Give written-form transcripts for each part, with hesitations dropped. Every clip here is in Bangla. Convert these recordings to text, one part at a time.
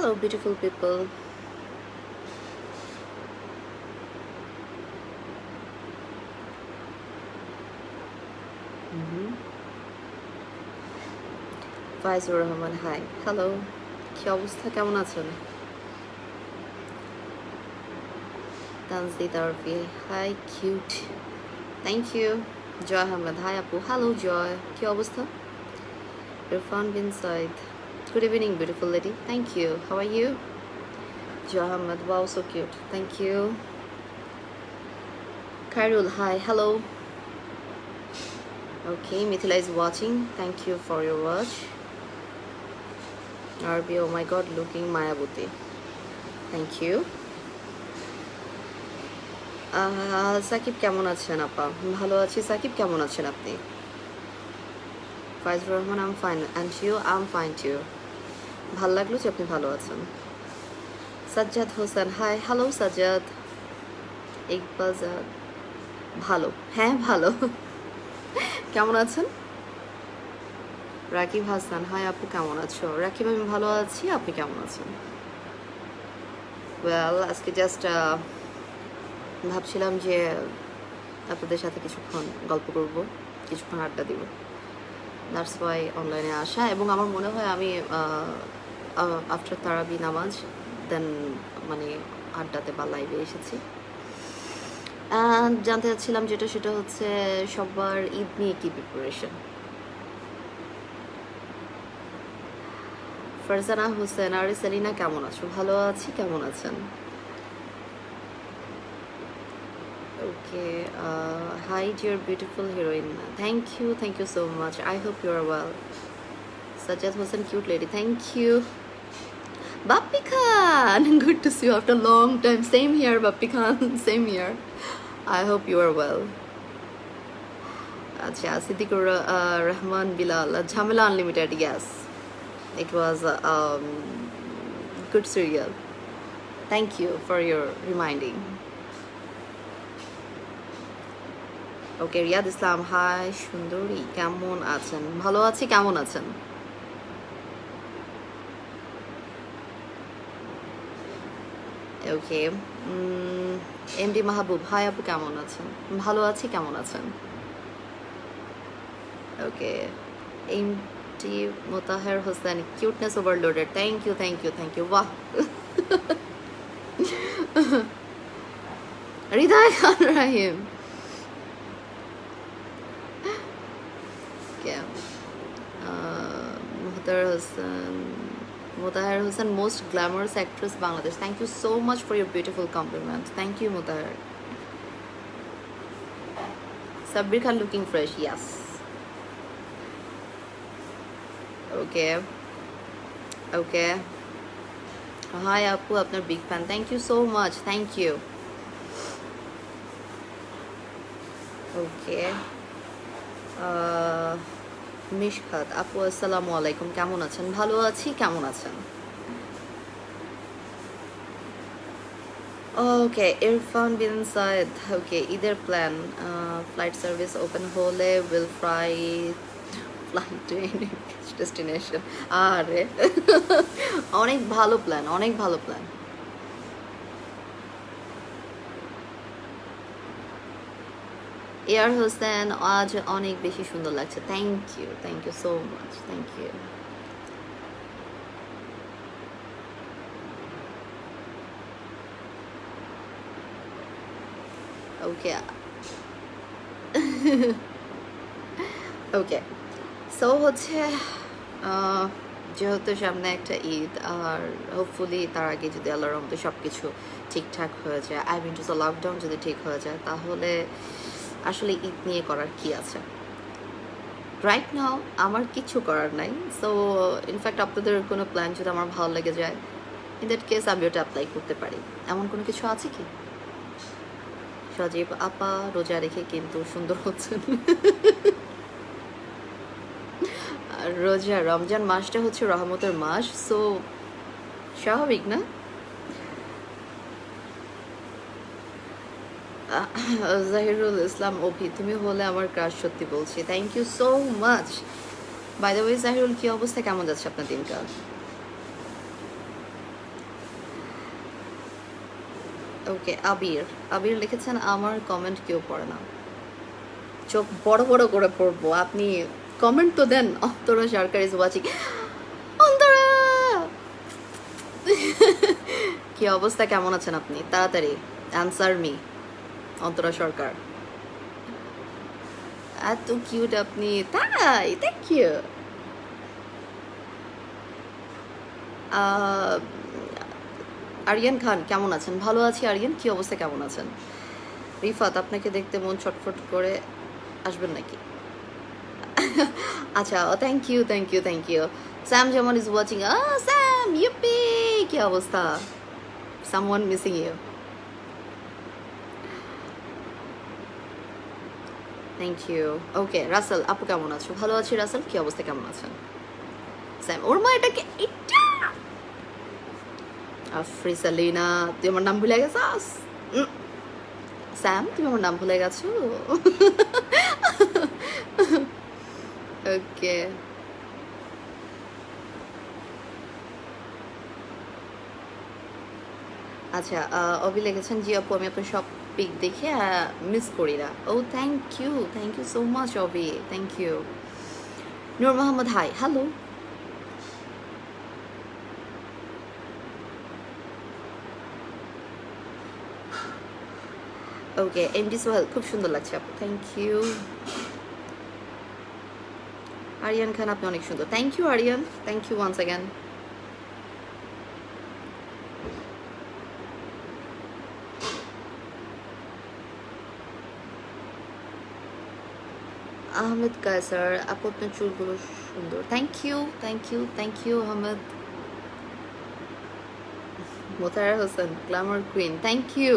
Hello, beautiful people. Faizur Rahman, hi. Hello, কি অবস্থা, কেমন আছেন? Tanji Tarfi, hi cute, thank you. Joy Ahmed, hi আপু। হ্যালো জয়, কি অবস্থা? Irfan bin Saeed, good evening beautiful lady, thank you. How are you? Joy Ahmed, wow so cute, thank you. Khairul, hi, hello. Okay, Mithila is watching, thank you for your watch. RB, oh my god, looking Mayaboti, thank you. Sakib কেমন আছেন আপা? ভালো আছি। সাকিব কেমন আছেন আপনি? Faizur Rahman, I'm fine, and you? I'm fine too. ভালো লাগলো যে আপনি ভালো আছেন। Sajjad Hossain, hi, hello Sajjad. ইকবাজাদ, ভালো, হ্যাঁ ভালো। কেমন আছেন? রাকিব হাসান, হাই আপু, কেমন আছো? রাকিব, আমি ভালো আছি, আপনি কেমন আছেন? ওয়েল, আজকে জাস্ট ভাবছিলাম যে আপনাদের সাথে কিছুক্ষণ গল্প করব, কিছুক্ষণ আড্ডা দিব, দ্যাটস ওয়াই অনলাইনে আসা। এবং আমার মনে হয় আমি আফটার তারাবি নামাজ দেন মানে আড্ডাতে বা লাইভে এসেছি। জানতে চাচ্ছিলাম যেটা, সেটা হচ্ছে সবার ঈদ নিয়ে কি প্রিপারেশন। ফারজানা হোসেন, আরে সেলিনা কেমন আছো? ভালো আছি, কেমন আছেন? Okay, hi dear beautiful heroine, thank you so much, I hope you are well. Sajjad Hossain, cute lady, thank you. Bappi Khan, good to see you after a long time. Same here, Bappi Khan, same here. I hope you are well. Acha, Siddiqur Rahman Bilal, Jhamela Unlimited, yes. It was a good serial. Thank you for your reminding. Okay, Riyad Islam, hi, Shundori, কেমন আছেন? ভালো আছি, কেমন আছেন? ওকে, এমডি মাহবুব, হাই আপু, কেমন আছেন? ভালো আছি, কেমন আছেন? Okay, MD Motaher Hossain, cuteness overloaded, thank you, thank you, thank you. বাহ, হৃদয় খান রাহিম, মোহতার Hossain, Mutahar Hussain, most glamorous actress Bangladesh. Thank you so much for your beautiful compliment. Thank you, Mutahar. Sabir Khan looking fresh, yes. Okay. Okay. Hi, Apu, apnar big fan. Thank you so much. Thank you. Okay. মিশখাত আপু, আসসালামু আলাইকুম, কেমন আছেন? ভালো আছি, কেমন আছেন? ওকে, ইরফান বিন সাইদ, ওকে, ঈদের প্ল্যান, ফ্লাইট সার্ভিস ওপেন হলে will flight to any destination. আরে অনেক ভালো প্ল্যান, অনেক ভালো প্ল্যান। এয়ার হোসেন, আজ অনেক বেশি সুন্দর লাগছে, thank you so much, thank you. Okay, okay, so হচ্ছে যেহেতু সামনে একটা ঈদ, আর হোপফুলি তার আগে যদি আল্লাহর রহমতে সব কিছু ঠিকঠাক হয়ে যায়, I mean to say lockdown যদি ঠিক হয়ে যায়, তাহলে আসলে ঈদ নিয়ে করার কি আছে। রাইট নাও আমার কিছু করার নাই। সো ইনফ্যাক্ট আপনাদের কোনো প্ল্যান যদি আমার ভালো লেগে যায়, ইন দ্যাট কেস আমি ওটা অ্যাপ্লাই করতে পারি। এমন কোনো কিছু আছে কি? সজীব আপা, রোজা রেখে কিন্তু সুন্দর হচ্ছেন। রোজা, রমজান মাসটা হচ্ছে রহমতের মাস, সো স্বাভাবিক না? জাহিরুল ইসলাম অভি, তুমি হলে আমার ক্রাশ, সত্যি বলছি, thank you so much. By the way Zahirul, কি অবস্থা, কেমন যাচ্ছে আপনার দিনকাল? ওকে, আবির। আবির লিখেছেন আমার কমেন্ট কেউ পড়ে না। চোখ বড় বড় করে পড়বো, আপনি কমেন্ট তো দেন। অন্তরা সরকার ইজ ওয়াচিং। অন্তরা, কি অবস্থা, কেমন আছেন আপনি? তাড়াতাড়ি অ্যান্সার মি। অন্তরা সরকার, এত কিউট আপনি, তাই? Thank you. আরিয়ান খান কেমন আছেন? ভালো আছি আরিয়ান, কি অবস্থা, কেমন আছেন? রিফাত, আপনাকে দেখতে মন ছটফট করে, আসবেন নাকি? আচ্ছা, thank you thank you thank you. Sam যেমন ইজ ওয়াচিং। স্যাম, ইউপি, কি অবস্থা? Someone missing you. Thank you. Okay, Russell আপু কেমন আছো? ভালো আছি রাসেল, কি অবস্থা, কেমন আছেন? স্যাম, ওর মা এটাকে এটা। আফ্রিসালিনা, তুই আমার নাম ভুলে গেছাস? স্যাম, তুমি আমার নাম ভুলে গেছো? ওকে, আচ্ছা। অভি লিখেছেন জি আপু, আমি আপনার সব পিক দেখে মিস করি না। ও thank you so much Abhi, thank you. Noor Mohammad, hi, hello. Okay, MD Sohel, খুব সুন্দর লাগছে আপু, থ্যাংক ইউ। আরিয়ান খান, আপনি অনেক সুন্দর, thank you Ariyan, thank you once again. Ahmed Kaiser, আপু আপনার চুলগুলো সুন্দর, thank you thank you thank you Ahmed. Motara Hossain, glamour queen, thank you.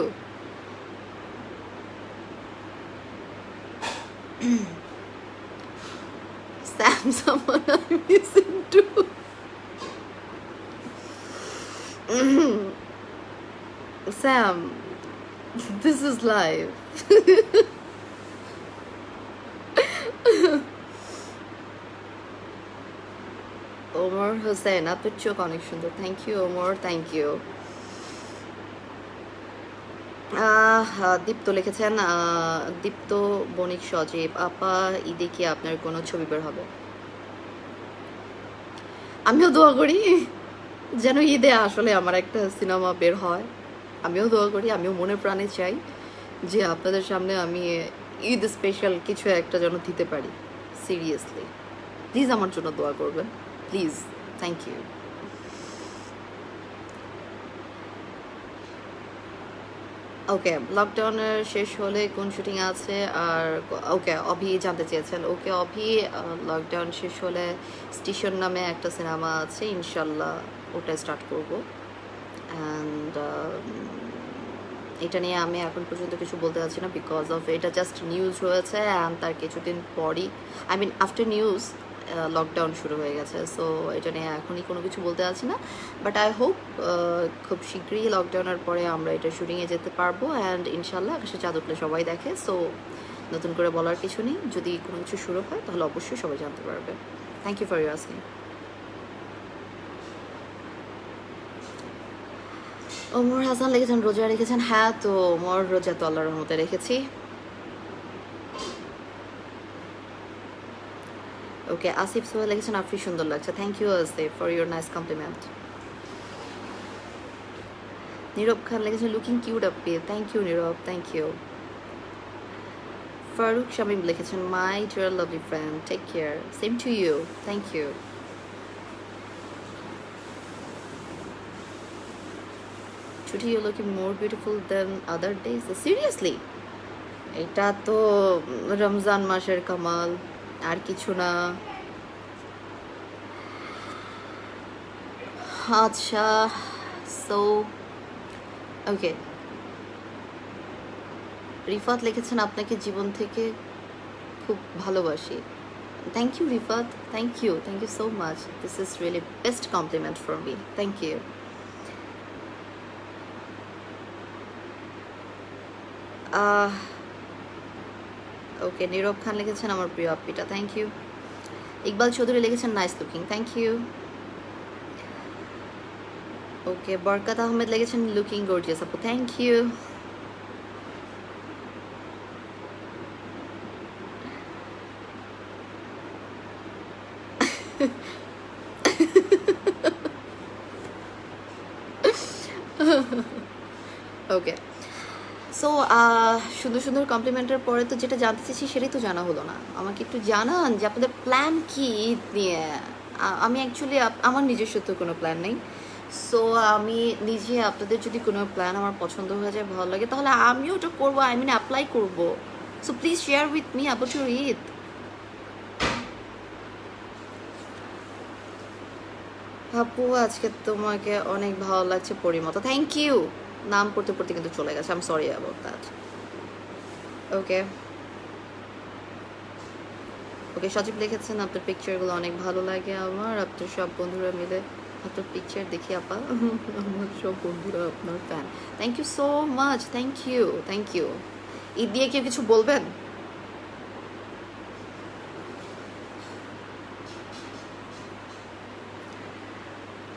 Sam, someone I'm missing too. Sam, this is live. Omar Hossain, আপনার চোখ অনেক সুন্দর, thank you Omar, thank you. Dipto লিখেছেন, দীপ্ত বণিক সজীব, আপা ঈদে কি আপনার কোনো ছবি বের হবে? আমিও দোয়া করি যেন ঈদে আসলে আমার একটা সিনেমা বের হয়। আমিও দোয়া করি, আমিও মনে প্রাণে চাই যে আপনাদের সামনে আমি ঈদ স্পেশাল কিছু একটা যেন দিতে পারি। সিরিয়াসলি, প্লিজ আমার জন্য দোয়া করবেন, প্লিজ, থ্যাংক ইউ। ওকে, লকডাউনের শেষ হলে কোন শুটিং আছে? আর ওকে, অভি জানতে চেয়েছেন। ওকে অভি, লকডাউন শেষ হলে স্টেশন নামে একটা সিনেমা আছে, ইনশাল্লাহ ওটা স্টার্ট করব। অ্যান্ড এটা নিয়ে আমি এখন পর্যন্ত কিছু বলতে চাচ্ছি না, বিকজ অফ এটা জাস্ট নিউজ হয়েছে, অ্যান্ড তার কিছুদিন পরই, I mean after news, lockdown শুরু হয়ে গেছে। সো এটা নিয়ে এখনই কোনো কিছু বলতে পারছি না, বাট আই হোপ খুব শীঘ্রই লকডাউনের পরে আমরা এটা শুটিংয়ে যেতে পারবো, অ্যান্ড ইনশাল্লাহ আকাশে চাঁদ উঠলে সবাই দেখে। সো নতুন করে বলার কিছু নেই, যদি কোনো কিছু শুরু হয় তাহলে অবশ্যই সবাই জানতে পারবে। Thank you for your asking. Omar Hasan লিখেছেন রোজা রেখেছেন? হ্যাঁ, তো ওমর রোজা তো আল্লাহর রহমতে রেখেছি। ওকে, আসিফ সোহেল লিখেছেন আফরি সুন্দর লাগছে, thank you Asif for your nice compliment. Nirob Khan লিখেছেন লুকিং কিউট আপি, thank you Nirob, thank you. Faruk Shamim লিখেছেন my dear lovely friend, take care, same to you, thank you. Today you're looking more beautiful than other days. Seriously? এটা তো রমজান মাসের কামাল, আর কিছু না। আচ্ছা, সো ওকে, রিফাত লিখেছেন আপনাকে জীবন থেকে খুব ভালোবাসি, thank you Rifat, thank you so much, this is really best compliment for me, thank you. Okay, Nirob Khan লিখেছেন আমার প্রিয় আপ্পিটা, থ্যাংক ইউ। ইকবাল চৌধুরী লিখেছেন nice looking, thank you. Okay, Barkat Ahmed লিখেছেন লুকিং গর্জিয়াস আপু, থ্যাংক ইউ। ওকে, সো সুন্দর সুন্দর কমপ্লিমেন্টের পরে তো যেটা জানতে চাইছি সেটাই তো জানা হলো না। আমাকে একটু জানান যে আপনাদের প্ল্যান কি ঈদ নিয়ে। আমি অ্যাকচুয়ালি আমার নিজস্ব তো কোনো প্ল্যান নেই। সো আমি নিজে আপনাদের যদি কোনো প্ল্যান আমার পছন্দ হয়ে যায়, ভালো লাগে, তাহলে আমিও ওটা করবো, আই মিন অ্যাপ্লাই করবো। So please share with me about your Eid. আপু আজকে তোমাকে অনেক ভালো লাগছে পরিমতো, থ্যাংক ইউ। নাম পড়তে পড়তে কিন্তু চলে গেছে, I am sorry about that. Okay okay, Sajib লিখেছেন আপনার পিকচারগুলো অনেক ভালো লাগে আমার, আপনার সব বন্ধুরা মিলে আপনার পিকচার দেখি আপা। আমার সব বন্ধুরা আপনার fan, thank you so much, thank you thank you. Eid দিয়ে কেউ কিছু বলবেন?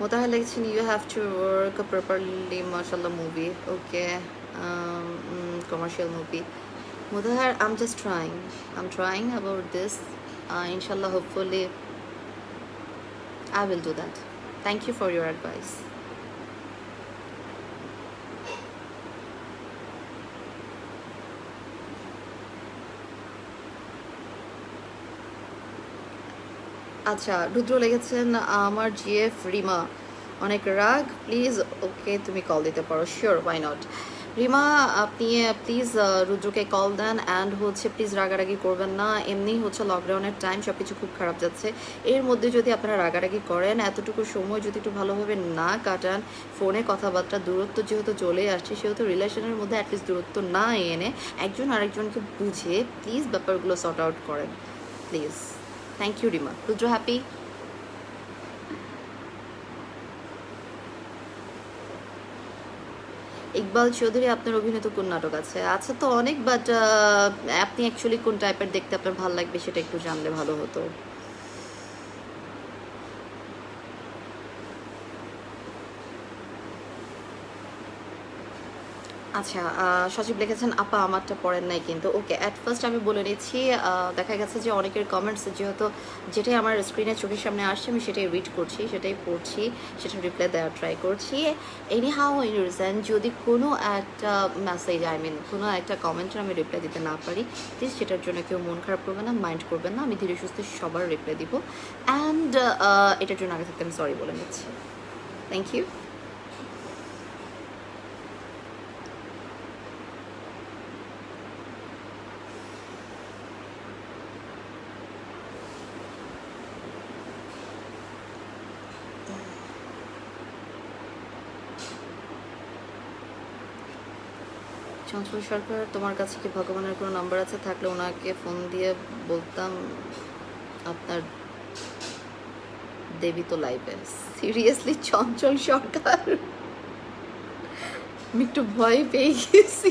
মোতাহার লিখেছেন you have to work properly, মাশাল্লাহ movie, okay, commercial movie. Motahar, I am just trying, I am trying about this, ইনশাল্লাহ hopefully I will do that. Thank you for your advice. আচ্ছা, রুদ্র লিখেছেন আমার জিএফ রিমা অনেক রাগ, প্লিজ ওকে তুমি কল দিতে পারো, শিওর, ওয়াই নট। রিমা আপনি প্লিজ রুদ্রকে কল দেন, অ্যান্ড হচ্ছে প্লিজ রাগারাগি করবেন না, এমনি হচ্ছে লকডাউনের টাইম, সব কিছু খুব খারাপ যাচ্ছে, এর মধ্যে যদি আপনারা রাগারাগি করেন, এতটুকু সময় যদি একটু ভালোভাবে না কাটান, ফোনে কথাবার্তা, দূরত্ব যেহেতু চলে আসছে, সেহেতু রিলেশনের মধ্যে অ্যাটলিস্ট দূরত্ব না এনে একজন আরেকজনকে বুঝে প্লিজ ব্যাপারগুলো সর্ট আউট করেন, please. Thank you Rima. Rudra happy? Iqbal Chowdhury, আপনার অভিনীত কোন নাটক আছে? আচ্ছা তো অনেক, বাট আপনি অ্যাকচুয়ালি কোন টাইপের দেখতে আপনার ভালো লাগবে সেটা একটু জানলে ভালো হতো। আচ্ছা, সজীব লিখেছেন আপা আমারটা পড়েন নাই কিন্তু, ওকে, অ্যাট ফার্স্ট আমি বলে নিচ্ছি, দেখা গেছে যে অনেকের কমেন্টস যেহেতু যেটাই আমার স্ক্রিনে চোখের সামনে আসছে আমি সেটাই রিড করছি, সেটাই পড়ছি, সেটা রিপ্লাই দেওয়ার ট্রাই করছি। এনি হাউ ইন রিজন যদি কোনো একটা মেসেজ, আই মিন কোনো একটা কমেন্টের আমি রিপ্লাই দিতে না পারি, প্লিজ সেটার জন্য কেউ মন খারাপ করবে না, মাইন্ড করবেন না, আমি ধীরে সুস্থে সবার রিপ্লাই দিব, অ্যান্ড এটার জন্য আগে থাকতে আমি সরি বলে নিচ্ছি। Thank you. চঞ্চল সরকার, তোমার কাছে কি ভগবানের কোনো নাম্বার আছে? থাকলে ওনাকে ফোন দিয়ে বলতাম আপনার দেবী তো লাইভে। সিরিয়াসলি চঞ্চল সরকার, আমি একটু ভয় পেয়ে গেছি।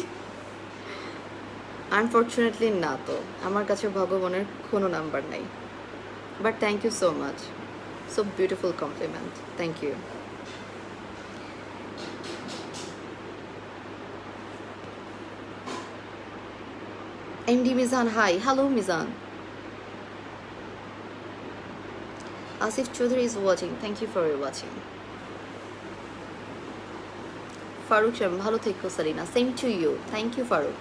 আনফর্চুনেটলি না, তো আমার কাছে ভগবানের কোনো নাম্বার নাই, but thank you so much, so beautiful compliment, thank you. MD Mizan, hi, hello Mizan. Asif Chowdhury is watching, thank you for watching. Faruk Shyam, ভালো থেকো Sarina, same to you, thank you Faruk.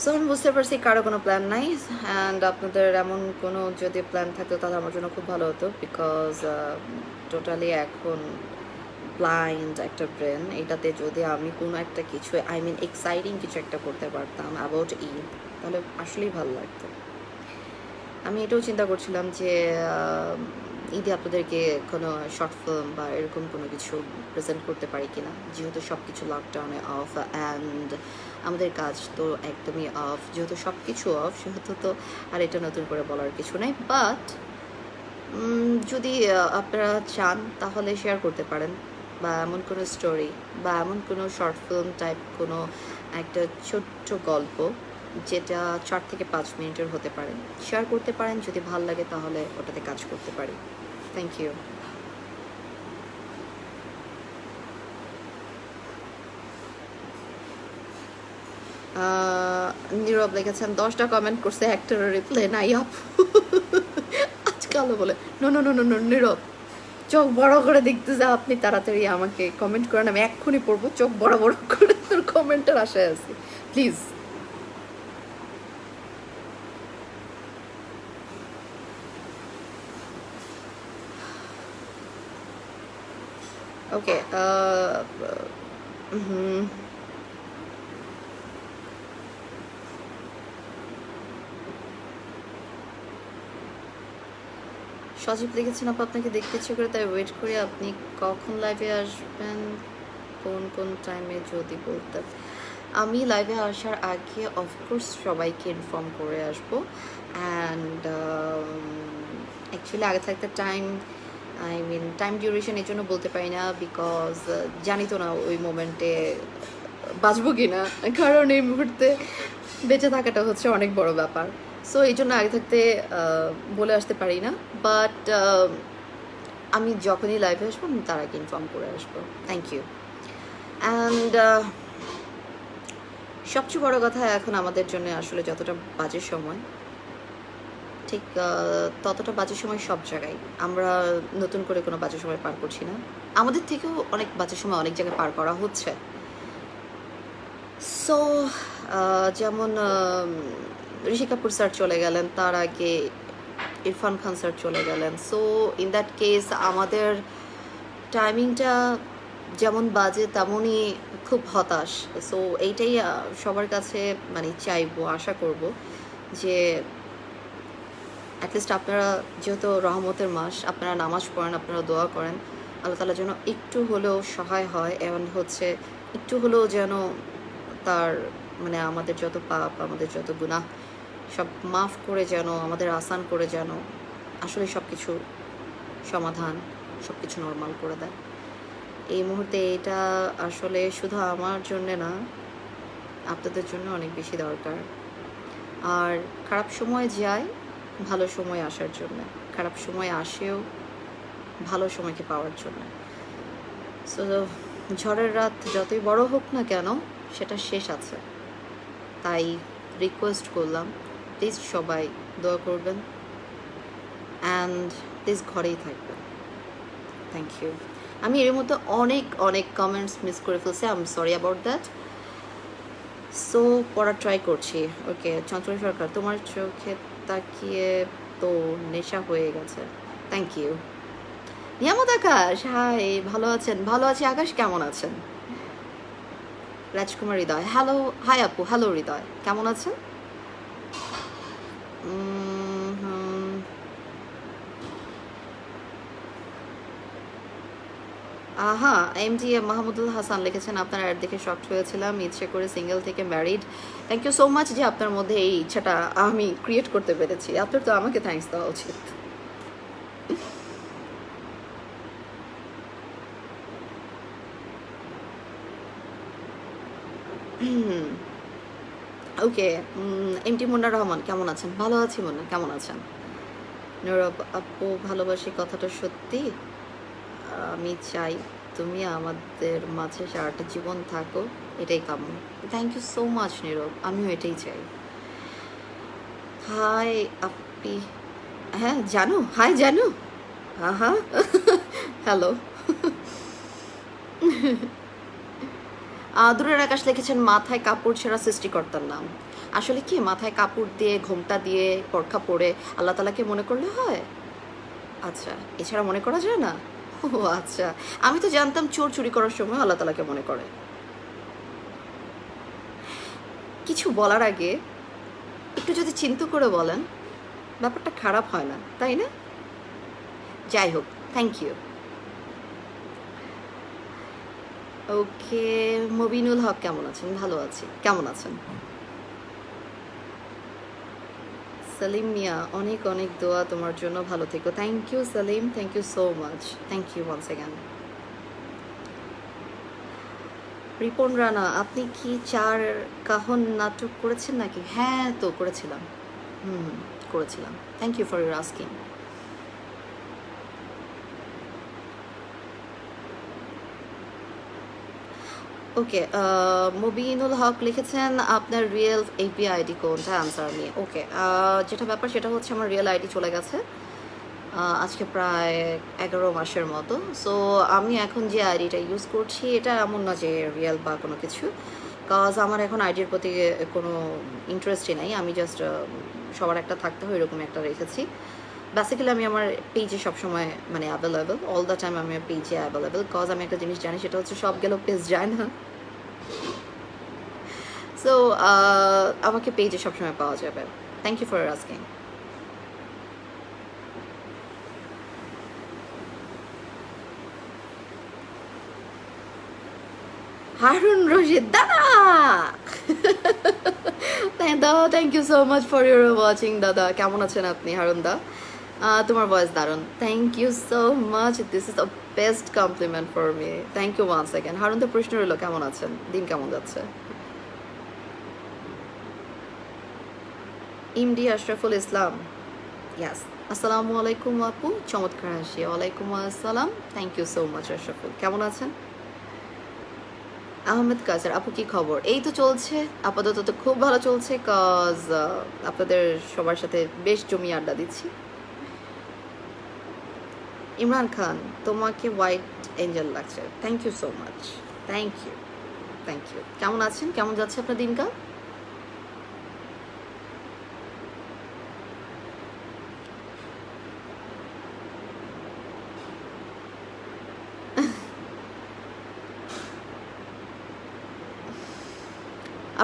So আমি বুঝতে পারছি কারো কোনো প্ল্যান নাই, অ্যান্ড আপনাদের এমন কোনো যদি প্ল্যান থাকতো তাহলে আমার জন্য খুব ভালো হতো, বিকজ টোটালি এখন ব্লাইন্ড একটা ব্রেন, এটাতে যদি আমি কোনো একটা কিছু, আই মিন এক্সাইটিং কিছু একটা করতে পারতাম অ্যাবাউট ঈদ, তাহলে আসলেই ভালো লাগতো। আমি এটাও চিন্তা করছিলাম যে ঈদে আপনাদেরকে কোনো শর্ট ফিল্ম বা এরকম কোনো কিছু প্রেজেন্ট করতে পারি কিনা, যেহেতু সব কিছু লকডাউনে অফ, অ্যান্ড আমাদের কাজ তো একদমই অফ, যেহেতু সব কিছু অফ সেহেতু তো আর এটা নতুন করে বলার কিছু নেই, বাট যদি আপনারা চান তাহলে শেয়ার করতে পারেন, বা এমন কোনো স্টোরি বা এমন কোনো শর্ট ফিল্ম টাইপ কোনো একটা ছোট্ট গল্প যেটা 4 থেকে 5 মিনিটের হতে পারে। শেয়ার করতে পারেন, যদি ভালো লাগে তাহলে ওটাতে কাজ করতে পারি। Thank you. নীরব লিখেছেন 10টা কমেন্ট করছে, একটারও রিপ্লাই নাই আপু। আজকালও বলে no no no no no Nirob, চোখ বড় করে দেখতেছে আপনি, তাড়াতাড়ি আমাকে কমেন্ট করেন, আমি এক্ষুনি পড়বো, চোখ বড় বড় করে তোর কমেন্টের আশায় আছি, প্লিজ। ওকে, সজীব লিখেছেন আপু আপনাকে দেখতে ইচ্ছে করে তাই ওয়েট করি, আপনি কখন লাইভে আসবেন, কোন কোন টাইমে যদি বলতেন। আমি লাইভে আসার আগে অফকোর্স সবাইকে ইনফর্ম করে আসবো, অ্যান্ড অ্যাকচুয়ালি আগে থাকতে time, I mean time duration এই জন্য বলতে পারি না, বিকজ জানি তো না ওই মোমেন্টে বাঁচবো কি না, কারণ এই মুহূর্তে বেঁচে থাকাটা হচ্ছে অনেক বড় ব্যাপার। সো এই জন্য আগে থাকতে বলে আসতে পারি না, বাট আমি যখনই লাইভে আসবো আমি তার আগে ইনফর্ম করে আসবো। Thank you. অ্যান্ড সবচেয়ে বড় কথা, এখন আমাদের জন্য আসলে যতটা বাজে সময়, ঠিক ততটা বাজে সময় সব জায়গায়। আমরা নতুন করে কোনো বাজে সময় পার করছি না, আমাদের থেকেও অনেক বাজে সময় অনেক জায়গায় পার করা হচ্ছে। সো যেমন ঋষি কাপুর স্যার চলে গেলেন, তার আগে ইরফান খান স্যার চলে গেলেন। সো ইন দ্যাট কেস আমাদের টাইমিংটা যেমন বাজে তেমনই খুব হতাশ। সো এইটাই সবার কাছে মানে চাইবো, আশা করব যে অ্যাটলিস্ট আপনারা, যেহেতু রহমতের মাস, আপনারা নামাজ পড়েন, আপনারা দোয়া করেন, আল্লাহ তাআলা যেন একটু হলেও সহায় হয়, এবং হচ্ছে একটু হলেও যেন তার মানে আমাদের যত পাপ, আমাদের যত গুনাহ সব মাফ করে, যেন আমাদের আসান করে, যেন আসলে সব কিছু সমাধান, সব কিছু নর্মাল করে দেয়। এই মুহূর্তে এটা আসলে শুধু আমার জন্যে না, আপনাদের জন্য অনেক বেশি দরকার। আর খারাপ সময় যায় ভালো সময় আসার জন্য, খারাপ সময় আসেও ভালো সময়কে পাওয়ার জন্য। সো ঝড়ের রাত যতই বড় হোক না কেন, সেটা শেষ আছে। তাই রিকোয়েস্ট করলাম, প্লিজ সবাই দোয়া করবেন, অ্যান্ড প্লিজ ঘরেই থাকবেন। Thank you. আমি এর মধ্যে অনেক অনেক কমেন্টস মিস করে ফেলছি, I am sorry about that. So পড়ার ট্রাই করছি। ওকে, চঞ্চল সরকার, তোমার চোখে তাকিয়ে তো নেশা হয়ে গেছে। Thank you. Niamat Akash, high, ভালো আছেন? ভালো আছি। আকাশ কেমন আছেন? রাজকুমার হৃদয়, হ্যালো, হাই আপু, হ্যালো হৃদয়, কেমন আছেন? হ্যাঁ, এমজি মাহমুদুল হাসান লিখেছেন আপনার অ্যাড দেখে শকড হয়েছিলাম, ইচ্ছে করে সিঙ্গেল থেকে married. Thank you so much যে আপনার মধ্যে এই ইচ্ছাটা আমি ক্রিয়েট করতে পেরেছি। আপনার তো আমাকে থ্যাঙ্কস দেওয়া উচিত। ওকে, এমটি মুন্না রহমান, কেমন আছেন? ভালো আছি মুন্না, কেমন আছেন? নীরব আপু, ভালোবাসি কথাটা সত্যি, আমি চাই তুমি আমাদের মাঝে সারাটা জীবন থাকো, এটাই কাম্য। থ্যাংক ইউ সো মাচ নীরব, আমিও এটাই চাই। হাই আপি, হ্যাঁ জানু, হাই জানু, হ্যাঁ হ্যালো। দূরের আকাশ লিখেছেন মাথায় কাপড় ছেঁড়া সৃষ্টিকর্তার নাম। আসলে কি, মাথায় কাপড় দিয়ে, ঘোমটা দিয়ে, পরখা পরে আল্লাহ তাআলাকে মনে করলে হয়? আচ্ছা, এছাড়া মনে করা যায় না? ও আচ্ছা, আমি তো জানতাম চোর চুরি করার সময় আল্লাহ তাআলাকে মনে করে। কিছু বলার আগে একটু যদি চিন্তা করে বলেন, ব্যাপারটা খারাপ হয় না, তাই না? যাই হোক, থ্যাংক ইউ। ওকে, মবিনুল হক, কেমন আছেন? ভালো আছি, কেমন আছেন? সালিম মিয়া, অনেক অনেক দোয়া তোমার জন্য, ভালো থেকো। Thank you Salim, thank you so much, thank you once again. Ripon Rana, আপনি কি চার কাহন নাটক করেছেন নাকি? হ্যাঁ তো করেছিলাম। হুম, করেছিলাম। Thank you for your asking. Okay, Mubinul Haq লিখেছেন আপনার রিয়েল এপিআই আইডি কোনটা, আনসার নিয়ে। ওকে, যেটা ব্যাপার সেটা হচ্ছে আমার রিয়েল আইডি চলে গেছে আজকে প্রায় 11 মাসের মতো। সো আমি এখন যে আইডিটা ইউজ করছি এটা এমন না যে রিয়েল বা কোনো কিছু, কজ আমার এখন আইডির প্রতি কোনো ইন্টারেস্টই নাই। আমি জাস্ট সবার একটা থাকতে হয় এরকম একটা রেখেছি। বেসিক্যালি আমি আমার পেজে সবসময় মানে অ্যাভেলেবেল, অল দ্য টাইম আমি পেজে অ্যাভেলেবেল, কজ আমি একটা জিনিস জানি সেটা হচ্ছে সব গেলেও পেজ যায় না। সো আমাকে পেজে সবসময় পাওয়া যাবে। Thank you for asking. Harun Rashid দাদা, দাদা thank you so much for your watching. দাদা কেমন আছেন আপনি? হারুন দা, তোমার ভয়েস দারুণ। Thank you so much, this is the best compliment for me. Thank you once second. Harun দা, প্রশ্ন রইল কেমন আছেন, দিন কেমন যাচ্ছে? ইমডি আশরাফুল ইসলাম, ইয়াস। আসসালামু আলাইকুম আপু, চমৎকার হাসি। ওয়ালাইকুম আসসালাম, thank you so much Ashraful. কেমন আছেন? আহমেদ কাজার, আপু কি খবর? এই তো চলছে, আপাতত তো খুব ভালো চলছে, কজ আপনাদের সবার সাথে বেশ জমি আড্ডা দিচ্ছি। ইমরান খান, তোমাকে হোয়াইট এঞ্জেল লাগছে। Thank you so much, thank you, thank you. কেমন আছেন, কেমন যাচ্ছে আপনার দিনকাল?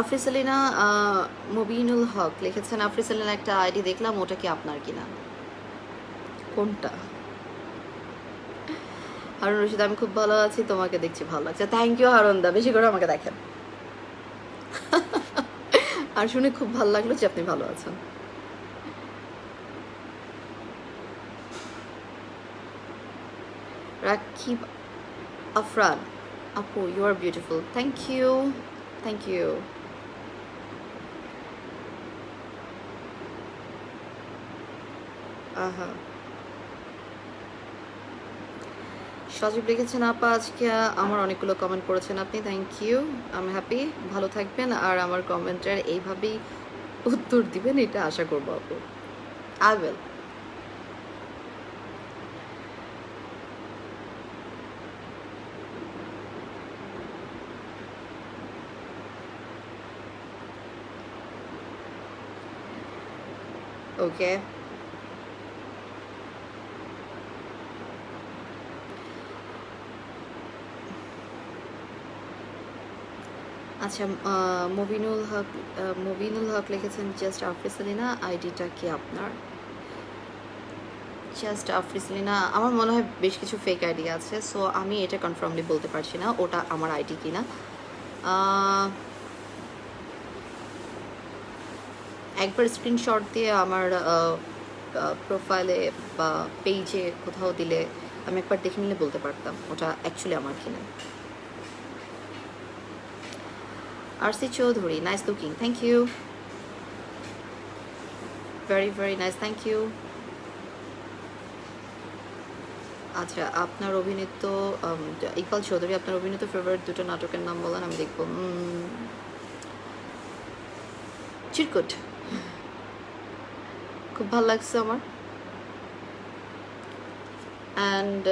আফরিসালিনা, মুবিনুল হক লিখেছেন আফরিসালিনা একটা আইডি দেখলাম, ওটা কি আপনার কিনা? কোনটা? হারুন রশিদ, আমি খুব ভালো আছি, তোমাকে দেখছি ভালো লাগছে। থ্যাংক ইউ হারুন দা, বেশি করে আমাকে দেখেন। আর শুনে খুব ভালো লাগলো যে আপনি ভালো আছেন। রাকিব আফরান, আপু you are beautiful. Thank you, thank you. আহা, সজীব লিখেছেন আপা আজকে আমার অনেকগুলো কমেন্ট করেছেন আপনি, থ্যাংক ইউ, আমি হ্যাপি। ভালো থাকবেন আর আমার কমেন্টের এইভাবেই উত্তর দিবেন, এটা আশা করবো আপু। I will. ওকে, আচ্ছা। মুবিনুল হক, মুবিনুল হক লিখেছেন জাস্ট আফরিসালিনা, আইডিটা কি আপনার? জাস্ট আফরিসালিনা, আমার মনে হয় বেশ কিছু ফেক আইডি আছে, সো আমি এটা কনফার্মলি বলতে পারছি না ওটা আমার আইডি কিনা। একবার স্ক্রিনশট দিয়ে আমার প্রোফাইলে বা পেজে কোথাও দিলে আমি একবার দেখে নিলে বলতে পারতাম ওটা অ্যাকচুয়ালি আমার কিনা। RC Chowdhury, nice looking, thank you, very very nice, thank you. আচ্ছা, আপনার অভিনীত ইকবাল চৌধুরী, আপনার অভিনীত ফেভারিট দুটো নাটকের নাম বলেন, আমি দেখবো। চিরকুট খুব ভালো লাগছে আমার, অ্যান্ড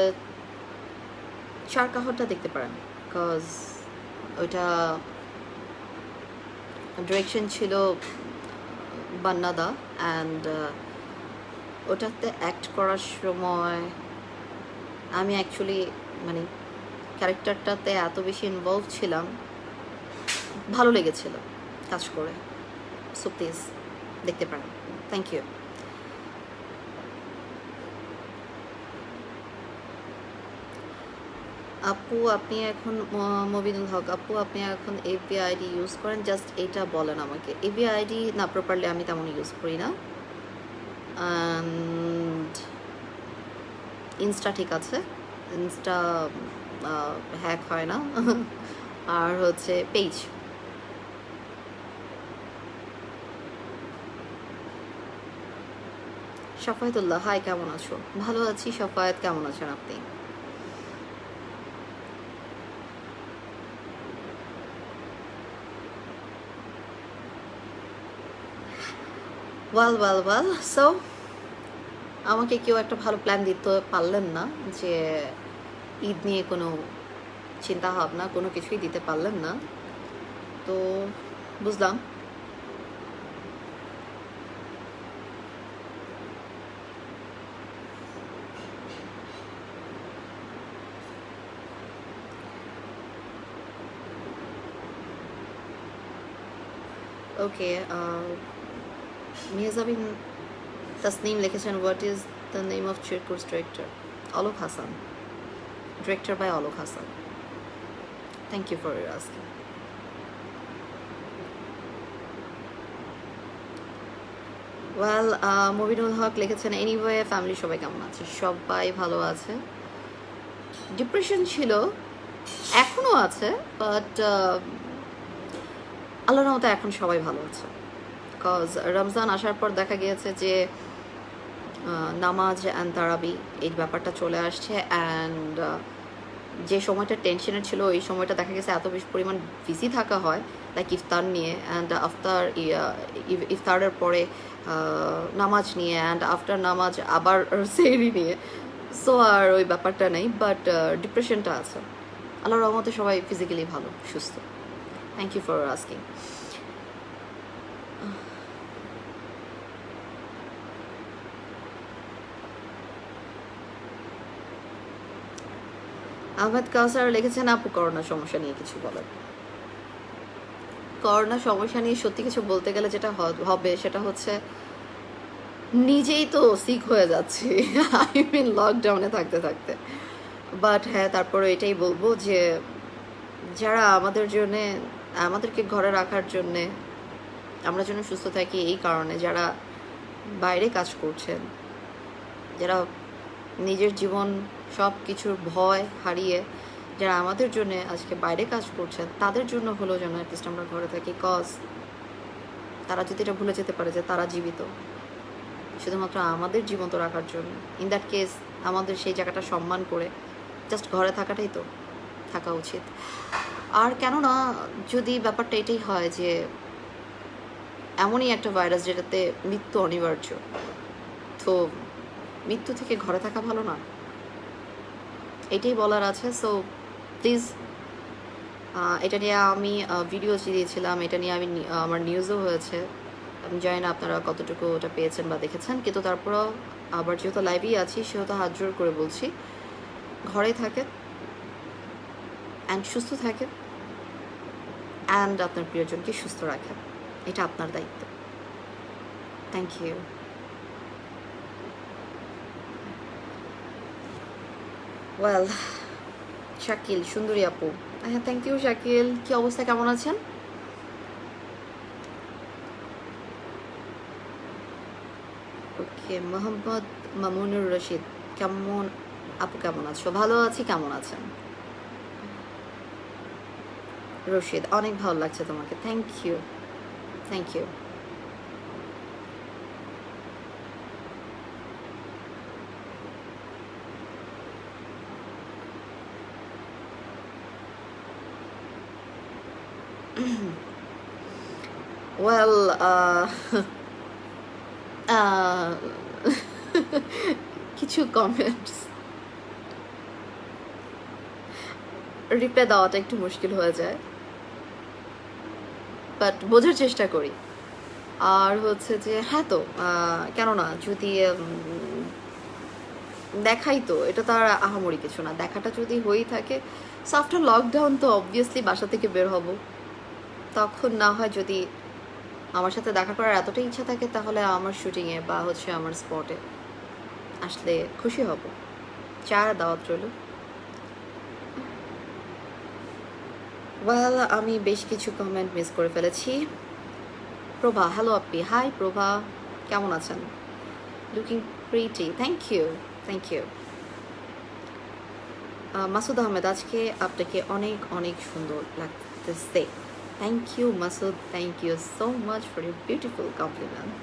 চার কাহরটা দেখতে পারেন, বিকজ ওইটা ডিরেকশন ছিল বান্নাদা, অ্যান্ড ওটাতে অ্যাক্ট করার সময় আমি অ্যাকচুয়ালি মানে ক্যারেক্টারটাতে এত বেশি ইনভলভ ছিলাম, ভালো লেগেছিল কাজ করে। সো প্লিজ দেখতে পারেন, থ্যাংক ইউ। আপু আপনি এখন মুবিনুল হক, আপু আপনি এখন এফবি আইডি ইউজ করেন, জাস্ট এটা বলেন আমাকে। এফবি আইডি না, প্রপারলি আমি তেমন ইউজ করি না, অ্যান্ড ইনস্টা ঠিক আছে, ইনস্টা হ্যাক হয় না। আর হচ্ছে পেজ। সাফায়েতুল্লাহ, হাই, কেমন আছো? ভালো আছি সাফায়েত, কেমন আছেন আপনি? ওয়াল সো আমাকে কেউ একটা ভালো প্ল্যান দিতে পারলেন না, যে ঈদ নিয়ে কোনো চিন্তা ভাবনা কোনো কিছুই দিতে পারলেন না, তো বুঝলাম। ওকে, মিয়াজাবিন তাসনিম লিখেছেন, what is the name of Chirkut's director? Alok Hasan, director by Alok Hasan. Thank you for your asking. Well, Mubinul Haq লিখেছেন, এনিওয়ে ফ্যামিলি সবাই কেমন আছে? সবাই ভালো আছে। ডিপ্রেশন ছিল, এখনো আছে, বাট আল্লাহর রহমতে এখন সবাই ভালো আছে। কজ রমজান আসার পর দেখা গিয়েছে যে নামাজ অ্যান্ড তারাবি এই ব্যাপারটা চলে আসছে, অ্যান্ড যে সময়টা টেনশনের ছিল ওই সময়টা দেখা গেছে এত বেশি পরিমাণ বিজি থাকা হয়, লাইক ইফতার নিয়ে, অ্যান্ড আফটার ইফতারের পরে নামাজ নিয়ে, অ্যান্ড আফটার নামাজ আবার সেহরি নিয়ে। সো আর ওই ব্যাপারটা নেই, বাট ডিপ্রেশনটা আছে। আল্লাহর রহমতে সবাই ফিজিক্যালি ভালো, সুস্থ। Thank you for asking. Ahmed Kawsar লিখেছেন, আপু করোনা সমস্যা নিয়ে কিছু বলেন। করোনা সমস্যা নিয়ে সত্যি কিছু বলতে গেলে যেটা হবে সেটা হচ্ছে নিজেই তো সিক হয়ে যাচ্ছি, আই মিন লকডাউনে থাকতে থাকতে। বাট হ্যাঁ, তারপরে এটাই বলবো যে যারা আমাদের জন্যে, আমাদেরকে ঘরে রাখার জন্যে, আমরা যেন সুস্থ থাকি এই কারণে যারা বাইরে কাজ করছেন, যারা নিজের জীবন সব কিছুর ভয় হারিয়ে যারা আমাদের জন্য আজকে বাইরে কাজ করছেন, তাদের জন্য হলো যেন অ্যাটলিস্ট আমরা ঘরে থাকি। কজ তারা যদি এটা ভুলে যেতে পারে যে তারা জীবিত শুধুমাত্র আমাদের জীবন্ত রাখার জন্য, ইন দ্যাট কেস আমাদের সেই জায়গাটা সম্মান করে জাস্ট ঘরে থাকাটাই তো থাকা উচিত। আর কেননা যদি ব্যাপারটা এটাই হয় যে এমনই একটা ভাইরাস যেটাতে মৃত্যু অনিবার্য, তো মৃত্যু থেকে ঘরে থাকা ভালো না, এটাই বলার আছে। সো প্লিজ, এটা নিয়ে আমি ভিডিও দিয়েছিলাম, এটা নিয়ে আমি আমার নিউজও হয়েছে, আমি জানি না আপনারা কতটুকু ওটা পেয়েছেন বা দেখেছেন, কিন্তু তারপরও আবার যেহেতু লাইভেই আছি সেহেতু হাত জোর করে বলছি, ঘরে থাকেন অ্যান্ড সুস্থ থাকেন, অ্যান্ড আপনার প্রিয়জনকে সুস্থ রাখেন, এটা আপনার দায়িত্ব। Thank you. ওয়েল, শাকিল, সুন্দরী আপু, হ্যাঁ থ্যাংক ইউ শাকিল। কি অবস্থা, কেমন আছেন? ওকে, মোহাম্মদ মামুনুর রশিদ, কেমন আপু, কেমন আছো? ভালো আছি, কেমন আছেন? রশিদ, অনেক ভালো লাগছে তোমাকে, thank you, thank you. Well, কিছু কমেন্টস রিপ্লাই দেওয়াটা একটু মুশকিল হয়ে যায়, বাট বোঝার চেষ্টা করি। আর হচ্ছে যে হ্যাঁ, তো কেননা যদি দেখাই, তো এটা তো আর আহামরি কিছু না, দেখাটা যদি হয়েই থাকে, সো আফটার লকডাউন তো অবভিয়াসলি বাসা থেকে বের হব, তখন না হয় যদি আমার সাথে দেখা করার এতটাই ইচ্ছা থাকে তাহলে আমার শুটিংয়ে বা হচ্ছে আমার স্পটে আসলে খুশি হব। চার দাওয়াত রইল। ওয়েল, আমি বেশ কিছু কমেন্ট মিস করে ফেলেছি। প্রভা, হ্যালো আপি, হাই প্রভা, কেমন আছেন? Looking pretty, thank you, thank you. Masud Ahmed, আজকে আপনাকে অনেক অনেক সুন্দর লাগতেছে। Thank you Masud, thank you so much for your beautiful compliment.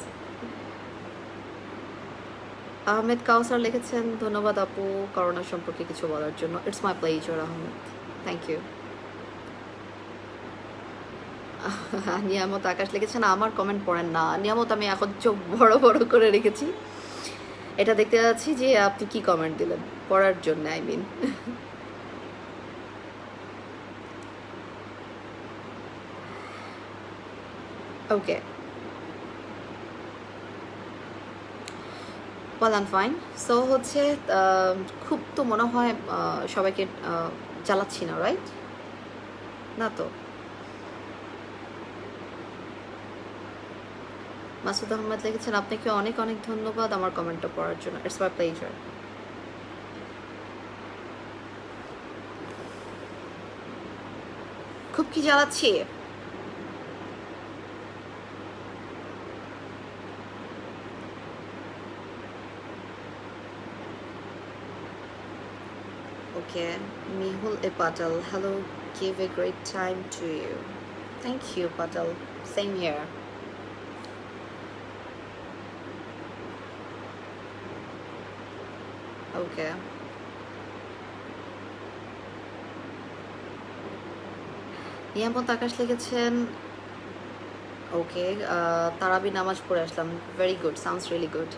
Ahmed Kawsar লিখেছেন, ধন্যবাদ আপু করোনা সম্পর্কে কিছু বলার জন্য। It's my pleasure Ahmed, thank you. Niamat Akash লিখেছেন, আমার কমেন্ট পড়েন না। নিয়ামত, আমি এখন চোখ বড় বড় করে রেখেছি, এটা দেখতে যাচ্ছি যে আপনি কি কমেন্ট দিলেন, পড়ার জন্য I mean. Okay, well I am fine. So হচ্ছে খুব তো মনে হয় সবাইকে জ্বালাচ্ছি না, রাইট? না তো। মাসুদ আহমেদ লিখেছেন, আপনাকে অনেক অনেক ধন্যবাদ আমার কমেন্টটা পড়ার জন্য। It's my pleasure. খুব কি জ্বালাচ্ছি? Okay, Mehul A. Patel, hello, give a great time to you. Thank you, Patel. Same here. Okay. নিয়ামত আকাশ লিখেছেন, ওকে, তারাবি নামাজ পড়ে আসলাম। Very good, sounds really good.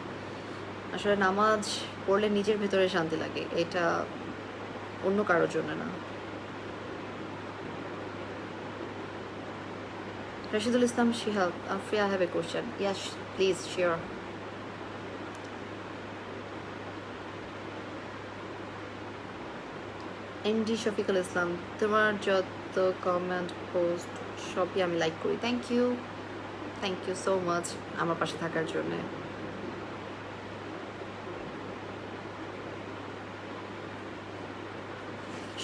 আসলে নামাজ পড়লে নিজের ভেতরে শান্তি লাগে, এটা অন্য কারোর জন্য না। Rashidul Islam Shihab, Afia, I have a question. Yes, please, sure. ND Shafiqul Islam, তোমার যত কমেন্ট পোস্ট সবই আমি লাইক করি। থ্যাংক ইউ সো মাচ আমার পাশে থাকার জন্য।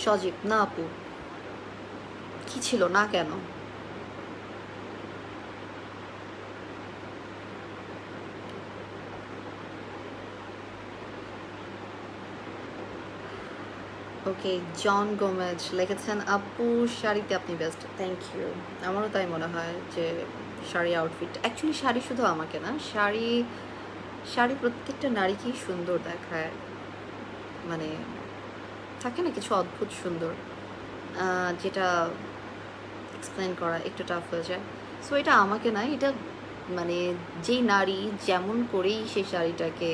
সজীব, না আপু, কি ছিল না কেন? ওকে, জন গোমেজ লিখেছেন, আপু শাড়িতে আপনি বেস্ট। থ্যাংক ইউ, আমারও তাই মনে হয় যে শাড়ি আউটফিট, অ্যাকচুয়ালি শাড়ি শুধু আমাকে না, শাড়ি প্রত্যেকটা নারীকেই সুন্দর দেখায়। মানে থাকে না কিছু অদ্ভুত সুন্দর, যেটা এক্সপ্লেন করা একটু টাফ হয়ে যায়। সো এটা আমাকে না, এটা মানে যেই নারী যেমন করেই সেই শাড়িটাকে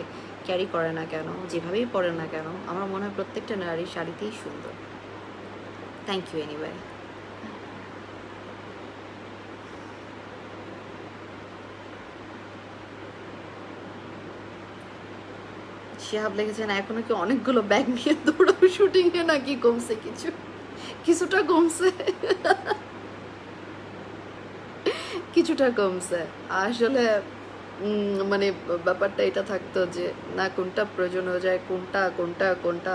ক্যারি করে না কেন, যেভাবেই পরে না কেন, আমার মনে হয় প্রত্যেকটা নারী শাড়িতেই সুন্দর। Thank you anyway. শিহাব লিখেছেন, এখনো কি অনেকগুলো ব্যাগ নিয়ে দৌড়াও শুটিং এ, নাকি কমছে কিছুটা কমছে? কিছুটা কমছে আসলে। মানে ব্যাপারটা এটা থাকতো যে না কোনটা প্রয়োজন হয়ে যায়, কোনটা কোনটা কোনটা।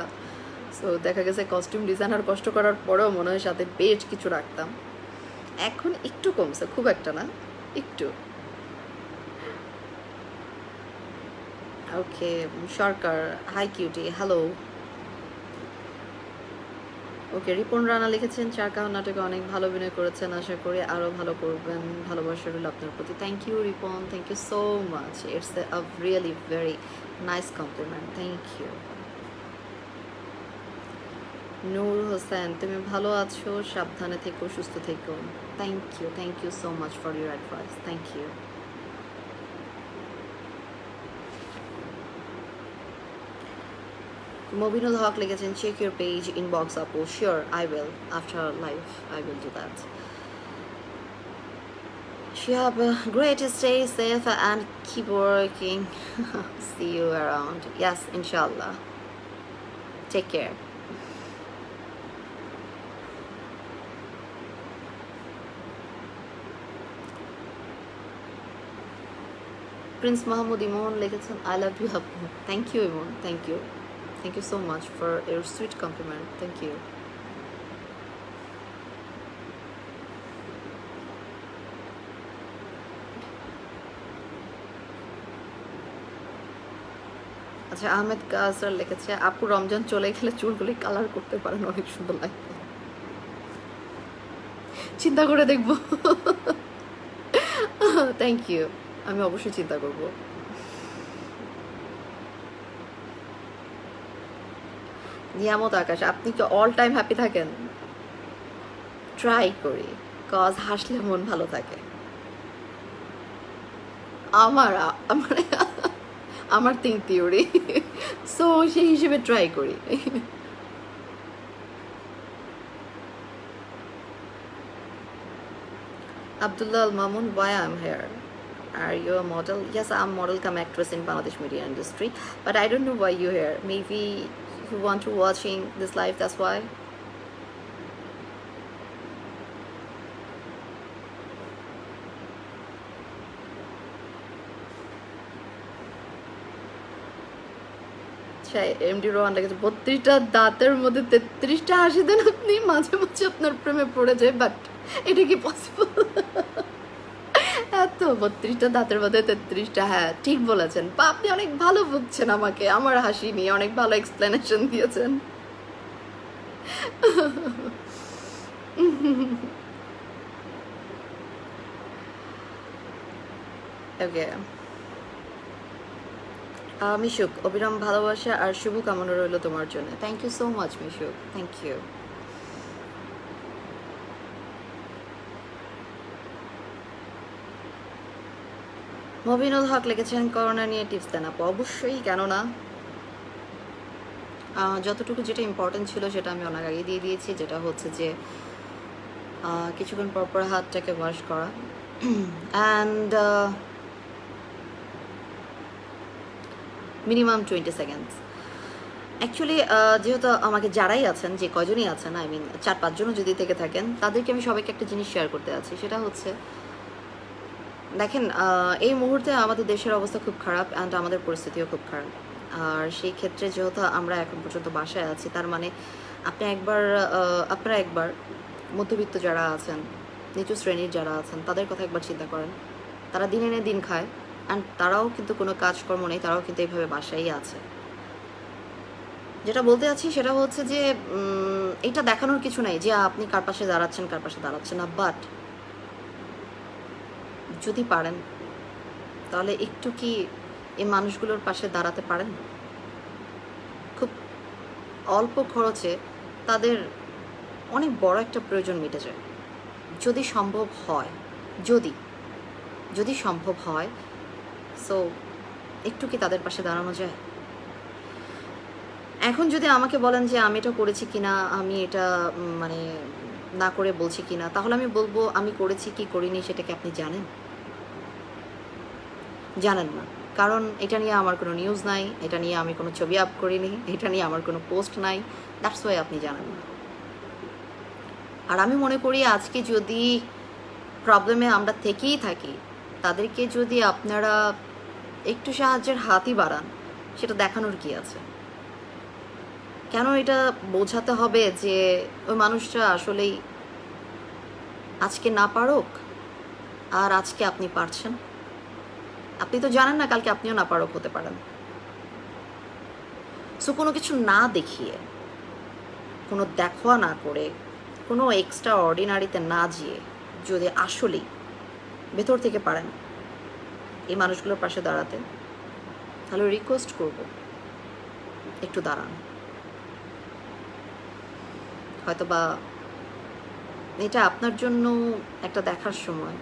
সো দেখা গেছে কস্টিউম ডিজাইনার কষ্ট করার পরেও মনে হয় সাথে বেশ কিছু রাখতাম। এখন একটু কমছে, খুব একটা না, একটু। ওকে, সরকার, হাই কিউটি, হ্যালো। ওকে, রিপন রানা লিখেছেন, চারকাহন নাটকে অনেক ভালো অভিনয় করেছেন, আশা করি আরও ভালো করবেন, ভালোবাসা রইল আপনার প্রতি। Thank you Ripon, thank you so much, it's a really very nice compliment, thank you. Nur Hossain, তুমি ভালো আছো, সাবধানে থেকো, সুস্থ থেকো। Thank you so much for your advice, thank you. Mobinul Haq লিখেছেন, check your page inbox আপু। Sure, I will. After live, I will do that. Shihab, great, stay safe and keep working. See you around. Yes, inshallah. Take care. Prince Mahmoud Imon লিখেছেন, I love you আপু। Thank you Imon, thank you. Thank you so much for your sweet compliment. Thank you. আচ্ছা, আহমেদ কাসার লিখেছে আপু রমজান চলে গেলে চুলগুলি কালার করতে পারেন, অনেক সুন্দর লাগবে। চিন্তা করে দেখবো। থ্যাংক ইউ, আমি অবশ্যই চিন্তা করব। নিয়ামত আকাশ, আপনি কি অল টাইম হ্যাপি থাকেন? ট্রাই করি, কজ হাসলে মন ভালো থাকে। আমার আমার আমার থিওরি, সো সেই হিসেবে ট্রাই করি। Abdullah Al Mamun, why I'm here? Are you a model? Yes, I'm model come actress in Bangladesh media industry, but I don't know why you're here. Maybe you want to watching this live, that's why. MD Rohan লেগেছে 32টা দাঁতের মধ্যে 33টা হাসি দেন আপনি, মাঝে মাঝে আপনার প্রেমে পড়ে যায়, বাট এটা কি পসিবল? এত 32টা দাঁতের মধ্যে 33টা, হ্যাঁ ঠিক বলেছেন। বা আপনি অনেক ভালো বুঝছেন আমাকে, আমার হাসি নিয়ে অনেক ভালো এক্সপ্লেনেশন দিয়েছেন। ওকে, মিশুক, অবিরাম ভালোবাসা আর শুভ কামনা রইল তোমার জন্য। Thank you so much Mishuk, thank you. Mobinul Haq লিখেছেন করোনা নিয়ে টিপস দেন আপু। অবশ্যই, কেন না। যতটুকু যেটা ইম্পর্টেন্ট ছিল সেটা আমি অনেক আগে দিয়ে দিয়েছি, যেটা হচ্ছে যে কিছুক্ষণ পর পর হাতটাকে ওয়াশ করা, অ্যান্ড মিনিমাম 20 সেকেন্ডস। অ্যাকচুয়ালি যেহেতু আমাকে যারাই আছেন, যে কয়জনই আছেন, আই মিন 4-5 জনও যদি থেকে থাকেন, তাদেরকে আমি সবাইকে একটা জিনিস শেয়ার করতে আছি। সেটা হচ্ছে, দেখেন এই মুহূর্তে আমাদের দেশের অবস্থা খুব খারাপ, অ্যান্ড আমাদের পরিস্থিতিও খুব খারাপ। আর সেই ক্ষেত্রে যেহেতু আমরা এখন পর্যন্ত বাসায় আছি, তার মানে আপনারা একবার মধ্যবিত্ত যারা আছেন, নিচু শ্রেণীর যারা আছেন, তাদের কথা একবার চিন্তা করেন। তারা দিন এনে দিন খায়, অ্যান্ড তারাও কিন্তু কোনো কাজকর্ম নেই, তারাও কিন্তু এইভাবে বাসায়ই আছে। যেটা বলতে চাচ্ছি সেটা হচ্ছে যে এটা দেখানোর কিছু নাই যে আপনি কার পাশে দাঁড়াচ্ছেন কার পাশে দাঁড়াচ্ছেন না, বাট যদি পারেন তাহলে একটু কি এই মানুষগুলোর পাশে দাঁড়াতে পারেন? খুব অল্প খরচে তাদের অনেক বড় একটা প্রয়োজন মিটে যায়, যদি সম্ভব হয়। যদি সম্ভব হয়, সো একটু কি তাদের পাশে দাঁড়ানো যায়? এখন যদি আমাকে বলেন যে আমি এটা করেছি কিনা, আমি এটা মানে না করে বলছি কিনা, তাহলে আমি বলবো আমি করেছি কি করিনি সেটাকে আপনি জানেন? জানেন না, কারণ এটা নিয়ে আমার কোনো নিউজ নাই, এটা নিয়ে আমি কোনো ছবি আপ করিনি, এটা নিয়ে আমার কোনো পোস্ট নাই, দ্যাটস ওয়াই আপনি জানেন না। আর আমি মনে করি আজকে যদি প্রবলেমে আমরা থেকেই থাকি, তাদেরকে যদি আপনারা একটু সাহায্যের হাতই বাড়ান, সেটা দেখানোর কি আছে? কেন এটা বোঝাতে হবে যে ওই মানুষটা আসলেই আজকে না পারুক আর আজকে আপনি পারছেন? আপনি তো জানেন না কালকে আপনিও না পারুক হতে পারেন। সো কোনো কিছু না দেখিয়ে, কোনো দেখা না করে, কোনো এক্সট্রা অর্ডিনারিতে না যেয়ে যদি আসলেই ভেতর থেকে পারেন এই মানুষগুলোর পাশে দাঁড়াতে, তাহলে রিকোয়েস্ট করব একটু দাঁড়ান। হয়তোবা এটা আপনার জন্য একটা দেখার সময়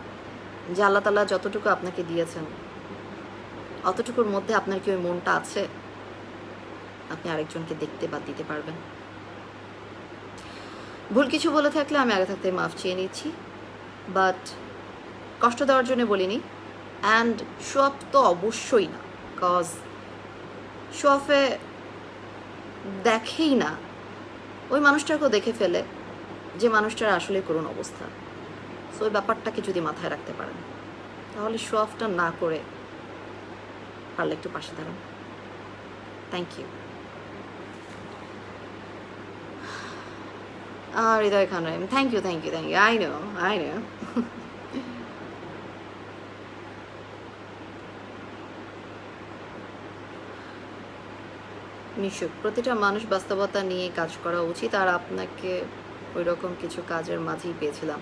যে আল্লাহ তাআলা যতটুকু আপনাকে দিয়েছেন, অতটুকুর মধ্যে আপনার কি ওই মনটা আছে আপনি আরেকজনকে দেখতে বা দিতে পারবেন? ভুল কিছু বলে থাকলে আমি আগে থাকতে মাফ চেয়ে নিচ্ছি, বাট কষ্ট দেওয়ার জন্য বলিনি। অ্যান্ড শো অফ তো অবশ্যই না, কজ শো অফে দেখেই না, ওই মানুষটাকেও দেখে ফেলে যে মানুষটার আসলে করুণ অবস্থা। সো ওই ব্যাপারটাকে যদি মাথায় রাখতে পারেন, তাহলে শো অফটা না করে পারলে একটু পাশে দাঁড়ান। Thank you. Hridoy Khan Roy, thank you. I know Mishuk, প্রতিটা মানুষ বাস্তবতা নিয়ে কাজ করা উচিত, আর আপনাকে ওই রকম কিছু কাজের মাঝেই পেয়েছিলাম,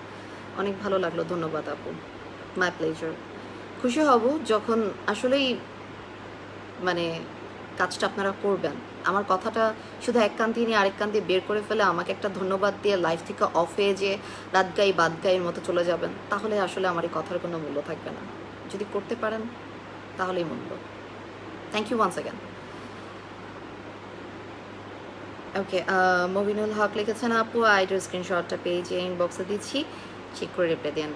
অনেক ভালো লাগলো, ধন্যবাদ আপু। My pleasure. খুশি হব যখন আসলেই মানে কাজটা আপনারা করবেন। আমার কথাটা শুধু এক কান দিয়ে নিয়ে আরেক কান দিয়ে বের করে ফেলে আমাকে একটা ধন্যবাদ দিয়ে লাইফ থেকে অফ হয়ে যে রাত গাই বাদ গাইয়ের মতো চলে যাবেন, তাহলে আসলে আমার এই কথার কোনো মূল্য থাকবে না। যদি করতে পারেন তাহলেই মূল্য। Thank you once again. Okay, Mobinul Haq লিখেছেন, আপু আইডির স্ক্রিনশটটা পেজে ইনবক্সে দিচ্ছি, চেক করে রিপ্লাই দেন।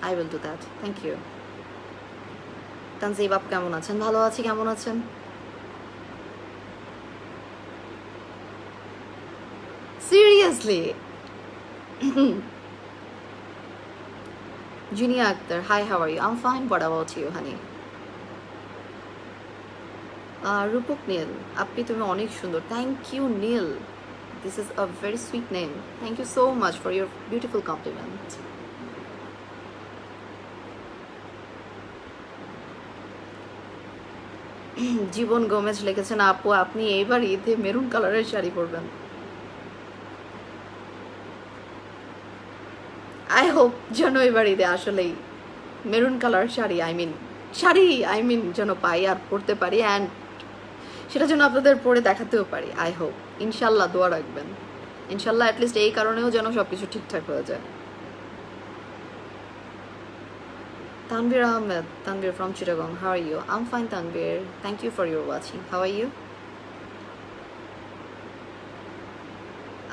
I will do that. Thank you. Tanjib আপু কেমন আছেন? ভালো আছি, কেমন আছেন? Seriously? Junia Akhtar, hi, how are you? I'm fine. What about you, honey? Rupak Neel, আপনি তুমি অনেক সুন্দর। Thank you Neel, this is a very sweet name. Thank you so much for your beautiful compliment. Jibon Gomez লিখেছেন, আপু আপনি এইবার ঈদে মেরুন কালারের শাড়ি পরবেন। আই হোপ যেন এবার ঈদে আসলেই maroon colour sari I mean যেন পাই আর পরতে পারি, অ্যান্ড সেটা যেন আপনাদের পরে দেখাতেও পারি। আই হোপ, ইনশাল্লাহ দোয়া রাখবেন, ইনশাল্লাহ অ্যাটলিস্ট এই কারণেও যেন সব কিছু ঠিকঠাক হয়ে যায়। Tanvir Ahmed, Tanvir from Chittagong, how are you? I'm fine, Tanvir. Thank you for your watching. How are you?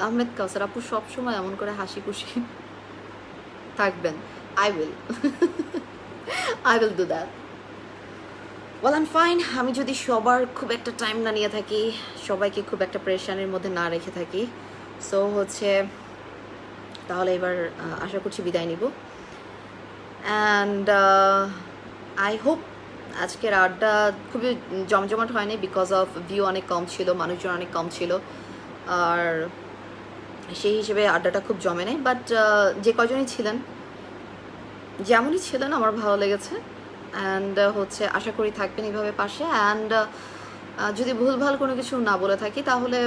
Ahmed কাউসার আপু, সবসময় এমন করে হাসি খুশি থাকবেন। I will do that. Well I am fine. আমি যদি সবার খুব একটা টাইম না নিয়ে থাকি, সবাইকে খুব একটা প্রেশানের মধ্যে না রেখে থাকি, সো হচ্ছে তাহলে এবার আশা করছি বিদায় নিব। অ্যান্ড আই হোপ আজকের আড্ডা খুবই জমজমাট হয়নি, বিকজ অফ ভিউ অনেক কম ছিল, মানুষজন অনেক কম ছিল, আর সেই হিসেবে আড্ডাটা খুব জমে নেই। বাট যে কজনই ছিলেন, যেমনই ছিলেন, আমার ভালো লেগেছে। অ্যান্ড হচ্ছে আশা করি থাকবেন এইভাবে পাশে। অ্যান্ড যদি ভুলভাল কোনো কিছু না বলে থাকি, তাহলে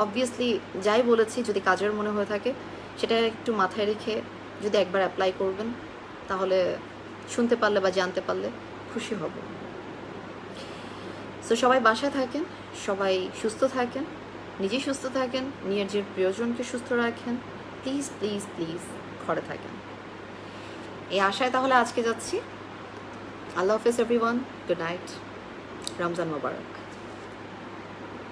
অবভিয়াসলি যাই বলেছি যদি কাজের মনে হয়ে থাকে, সেটা একটু মাথায় রেখে যদি একবার অ্যাপ্লাই করবেন, তাহলে শুনতে পারলে বা জানতে পারলে খুশি হব। সো সবাই বাসায় থাকেন, সবাই সুস্থ থাকেন, নিজে সুস্থ থাকেন, নিজের প্রিয়জনকে সুস্থ রাখেন, প্লিজ প্লিজ প্লিজ ঘরে থাকেন, এই আশায় তাহলে আজকে যাচ্ছি। আল্লাহ হাফেজ এভরিওয়ান, গুড নাইট, রমজান মোবারক।